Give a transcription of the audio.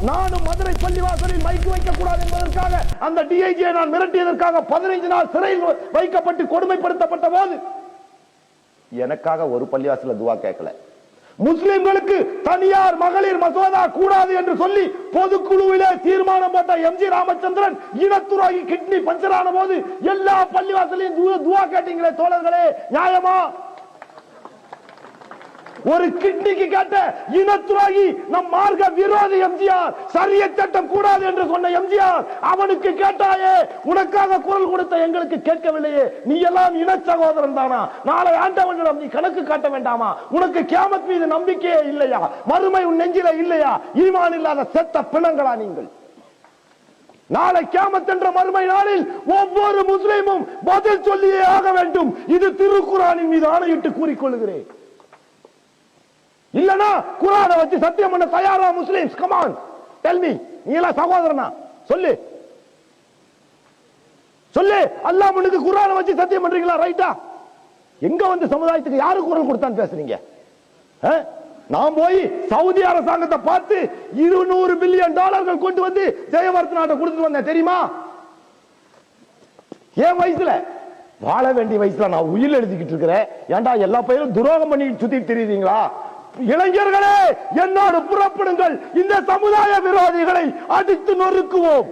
நானும் மதுரை பள்ளிவாசலில் மைக்கு வைக்க கூடாது என்பதற்காக அந்த டிஐஜியை நான் மிரட்டியதற்காக 15 நாள் சிறையில் வைக்கப்பட்டு கொடுமைப்படுத்தப்பட்ட போது எனக்காக ஒரு பள்ளிவாசல துவா கேட்கல. முஸ்லிம்களுக்கு தனியார் மகளிர் மசோதா கூடாது என்று சொல்லி பொதுக்குழுவிலே தீர்மானம் போட்ட எம்ஜி ராமச்சந்திரன் இனத்துறாகி கிட்னி பஞ்சரான போது எல்லா பள்ளிவாசலையும் துவா கேட்டீங்களே தோழர்களே, நியாயமா? ஒரு கிட்னிக்கு கேட்ட இனத்துறாகி நம் மார்க்க விரோதி எம்ஜிஆர், சரியத் சட்டம் கூடாது என்று சொன்ன எம்ஜிஆர், அவனுக்கு கேட்டாயே, உனக்காக குரல் கொடுத்த எங்களுக்கு கேட்கவில்லையே, நீ எல்லாம் இன சகோதரன் தானா? நாளை ஆண்டவனிடம் நீ கணக்கு காட்ட வேண்டாமா? உனக்கு கியாமத் மீது நம்பிக்கையே இல்லையா? மறுமை உன் நெஞ்சில இல்லையா? ஈமான் இல்லாத செத்த பிணங்களா நீங்கள்? நாளை கியாமத் என்ற மறுமை நாளில் ஒவ்வொரு முஸ்லிமும் பதில் சொல்லியே ஆக வேண்டும். இது திருக்குர்ஆனின் மீது ஆணையிட்டு கூறிக்கொள்கிறேன். இல்லனா குர்ஆனை வச்சு சத்தியம் பண்ண தயாரா Muslims? Come on, tell me. நீ எல்லாம் சகோதரனா? சொல்லு சொல்லு. அல்லாஹ் முன்னுக்கு குர்ஆனை வச்சு சத்தியம் பண்றீங்களா? ரைட்டா? எங்க வந்து சமுதாயத்துக்கு யாரு குரல் கொடுத்தான்னு பேசுறீங்க? நான் போய் சவுதி அரசாங்கத்தை பார்த்து $200 பில்லியன் கொண்டு வந்து ஜெயவர்தனாட்ட கொடுத்துட்டு வந்தேன், தெரியுமா? ஏன் வயசுல, வாழ வேண்டிய வயசுல நான் உயிர் எழுதிக்கிட்டு இருக்கிறேன். ஏன்டா எல்லா பையனும் துரோகம் பண்ணி சுத்திட்டு தெரியுறீங்களா? இளைஞர்களே, என்னோடு புறப்படுங்கள், இந்த சமுதாய விரோதிகளை அடித்து நொறுக்குவோம்.